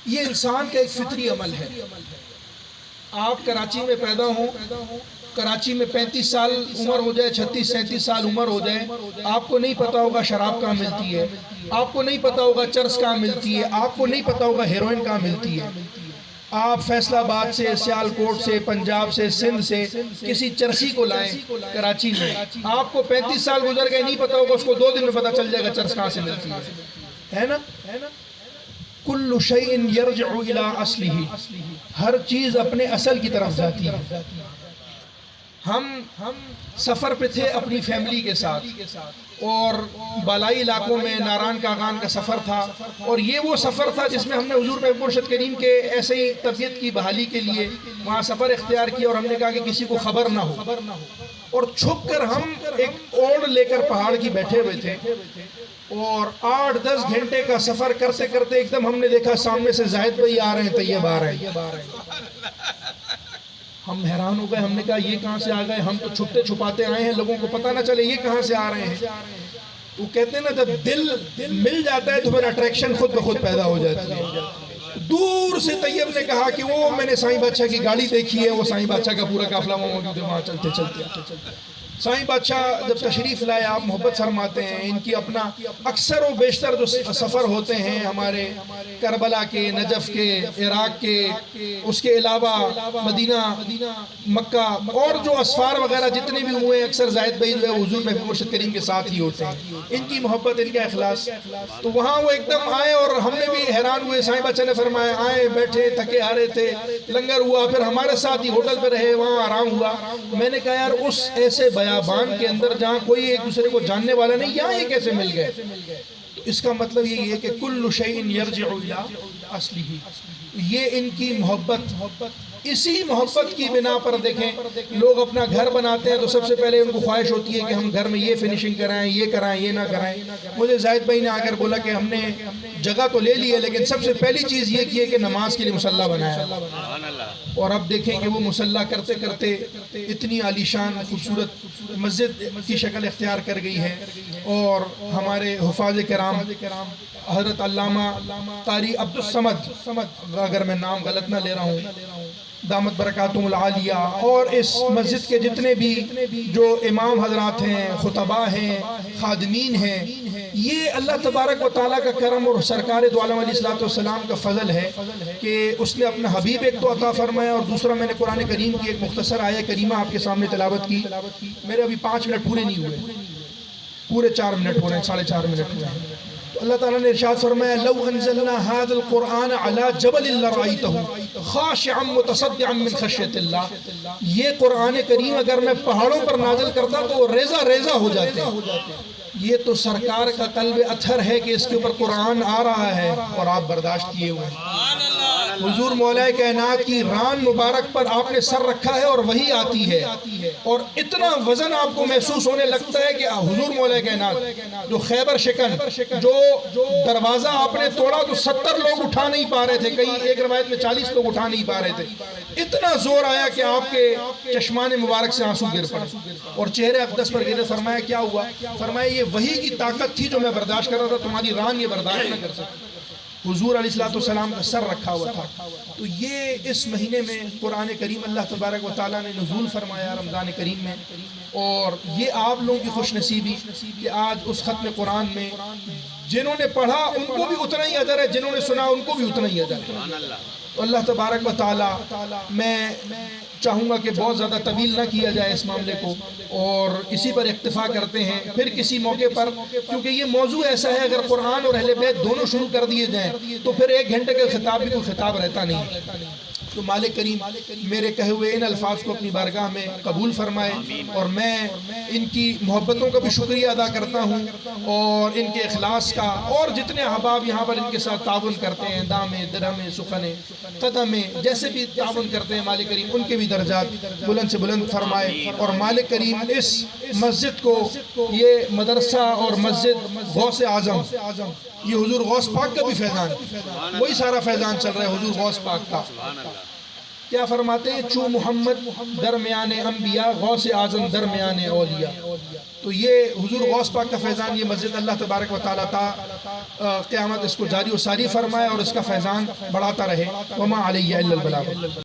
یہ انسان کا ایک فطری عمل ہے. آپ کراچی میں پیدا ہوں، کراچی میں 35 سال عمر ہو جائے، 36-37 سال عمر ہو جائے، آپ کو نہیں پتا ہوگا شراب کہاں ملتی ہے، آپ کو نہیں پتا ہوگا چرس کہاں ملتی ہے، آپ کو نہیں پتا ہوگا ہیروئن کہاں ملتی ہے. آپ فیصل آباد سے، سیالکوٹ سے، پنجاب سے، سندھ سے کسی چرسی کو لائیں کراچی میں، آپ کو 35 سال گزر گئے، نہیں پتا ہوگا، اس کو 2 دن میں پتا چل جائے گا چرس کہاں سے ملتی ہے نا. کل شیء یرجع الی اصلہ، ہر چیز اپنے اصل کی طرف جاتی ہے. ہم سفر پہ تھے اپنی فیملی کے ساتھ، اور بالائی علاقوں میں ناران کاغان کا سفر تھا، اور یہ وہ سفر تھا جس میں ہم نے حضور محبوب مرشد کریم کے ایسے ہی طبیعت کی بحالی کے لیے وہاں سفر اختیار کیا، اور ہم نے کہا کہ کسی کو خبر نہ ہو، اور چھپ کر ہم ایک اوڑ لے کر پہاڑ کی بیٹھے ہوئے تھے، اور 8-10 گھنٹے کا سفر کرتے کرتے ایک دم ہم نے دیکھا سامنے سے زاہد بھائی آ رہے ہیں، طیب آ رہے ہیں. ہم حیران ہو گئے، ہم نے کہا یہ کہاں سے آ گئے، ہم تو چھپتے چھپاتے آئے ہیں، لوگوں کو پتہ نہ چلے یہ کہاں سے آ رہے ہیں. وہ کہتے ہیں نا جب دل مل جاتا ہے تو پھر اٹریکشن خود بخود پیدا ہو جاتی ہے. دور سے طیب نے کہا کہ وہ میں نے سائیں بادشاہ کی گاڑی دیکھی ہے، وہ سائیں بادشاہ کا پورا قافلہ موجود ہے وہاں چلتے چلتے. سائیں بادشاہ جب تشریف لائے آپ محبت فرماتے ہیں، ان کی اپنا اکثر و بیشتر جو سفر ہوتے ہیں ہمارے کربلا کے، نجف کے، عراق کے، اس کے علاوہ مدینہ، مکہ، اور جو اسفار وغیرہ جتنے بھی ہوئے اکثر زاہد بھائی جو ہے حضور محبوب مرشد کریم کے ساتھ ہی ہوتے ہیں. ان کی محبت، ان کا اخلاص. تو وہاں وہ ایک دم آئے اور ہم نے بھی حیران ہوئے. سائیں بادشاہ نے فرمایا آئے، بیٹھے، تھکے ہارے تھے، لنگر ہوا، پھر ہمارے ساتھ ہی ہوٹل پہ رہے، وہاں آرام ہوا. میں نے کہا یار اس ایسے بیابان کے اندر جہاں کوئی ایک دوسرے کو جاننے والا نہیں، یہاں یہ کیسے مل گئے؟ تو اس کا مطلب یہ ہے کہ کل شیء یرجع الی اصلہ. یہ ان کی محبت، اسی محبت کی بنا پر دیکھیں لوگ اپنا گھر بناتے ہیں تو سب سے پہلے ان کو خواہش ہوتی ہے کہ ہم گھر میں یہ فنیشنگ کرائیں، یہ کرائیں، یہ نہ کرائیں. مجھے زاہد بھائی نے آ کر بولا کہ ہم نے جگہ تو لے لی ہے لیکن سب سے پہلی چیز یہ کی ہے کہ نماز کے لیے مصلی بنایا. اور اب دیکھیں کہ وہ مصلی کرتے کرتے اتنی عالیشان خوبصورت مسجد کی شکل اختیار کر گئی ہے. اور ہمارے حفاظ کرام حضرت علامہ قاری عبدالصمد، اگر میں نام غلط نہ لے رہا ہوں، دامت برکاتہم العالیہ، اور اس مسجد کے جتنے بھی جو امام حضرات ہیں، خطباء ہیں، خادمین ہیں، یہ اللہ تبارک و تعالیٰ کا کرم اور سرکار دو عالم علیہ السلام کا فضل ہے کہ اس نے اپنا حبیب ایک تو عطا فرمایا، اور دوسرا میں نے قرآن کریم کی ایک مختصر آیہ کریمہ آپ کے سامنے تلاوت کی. میرے ابھی 5 منٹ پورے نہیں ہوئے، پورے 4 منٹ ہو رہے ہیں، 4.5 منٹ ہوئے ہیں. تو اللہ تعالیٰ نے ارشاد فرمایا لو انزلنا هذا القرآن على جبل لرأيته خاشعا متصدعا من خشیۃ اللہ. یہ قرآن کریم اگر میں پہاڑوں پر نازل کرتا تو وہ ریزہ ریزہ ہو جاتے. یہ تو سرکار کا قلب اطہر ہے کہ اس کے اوپر قرآن آ رہا ہے اور آپ برداشت کیے ہوئے ہیں. حضور مولا کائنات کی ران مبارک پر آپ نے سر رکھا ہے اور وہی آتی ہے، اور اتنا وزن آپ کو محسوس ہونے لگتا ہے کہ حضور مولا کائنات جو خیبر شکن، جو دروازہ آپ نے توڑا تو 70 لوگ اٹھا نہیں پا رہے تھے، کئی ایک روایت میں 40 لوگ اٹھا نہیں پا رہے تھے. اتنا زور آیا کہ آپ کے چشمان مبارک سے آنسو گر پڑے اور چہرے اقدس پر گرے. فرمایا کیا ہوا؟ فرمایا یہ وہی کی طاقت تھی جو میں برداشت کر رہا تھا، تمہاری ران یہ برداشت نہ کر سکتی. حضور علیہ السلام کا سر رکھا ہوا تھا. تو یہ اس مہینے میں قرآن کریم اللہ تبارک و تعالیٰ نے نزول فرمایا رمضان کریم میں، اور یہ آپ لوگوں کی خوش نصیبی کہ آج اس ختم قرآن میں جنہوں نے پڑھا ان کو بھی اتنا ہی اجر ہے، جنہوں نے سنا ان کو بھی اتنا ہی اجر ہے. تو اللہ تبارک و تعالیٰ، میں چاہوں گا کہ بہت زیادہ طویل نہ کیا جائے اس معاملے کو، اور اسی پر اکتفا کرتے ہیں پھر کسی موقع پر، کیونکہ یہ موضوع ایسا ہے اگر قرآن اور اہل بیت دونوں شروع کر دیے جائیں تو پھر 1 گھنٹے کا خطاب بھی کوئی خطاب رہتا نہیں. تو مالک کریم میرے کہے ہوئے ان الفاظ کو اپنی بارگاہ میں قبول فرمائے، اور میں ان کی محبتوں کا بھی شکریہ ادا کرتا ہوں، اور ان کے اخلاص کا، اور جتنے احباب یہاں پر ان کے ساتھ تعاون کرتے ہیں، دامے، درہمے، سخنے، قدمے، جیسے بھی تعاون کرتے ہیں، مالک کریم ان کے بھی درجات بلند سے بلند فرمائے. اور مالک کریم اس مسجد کو، یہ مدرسہ اور مسجد غوث اعظم، یہ حضور غوث پاک کا بھی فیضان، وہی سارا فیضان چل رہا ہے حضور غوث پاک کا. کیا فرماتے ہیں؟ چو محمد درمیان انبیاء، غوث اعظم درمیان اولیاء. تو یہ حضور غوث پاک کا فیضان، یہ مسجد اللہ تبارک و تعالیٰ قیامت اس کو جاری و ساری فرمائے اور اس کا فیضان بڑھاتا رہے. وما علیہ الا البلاغ.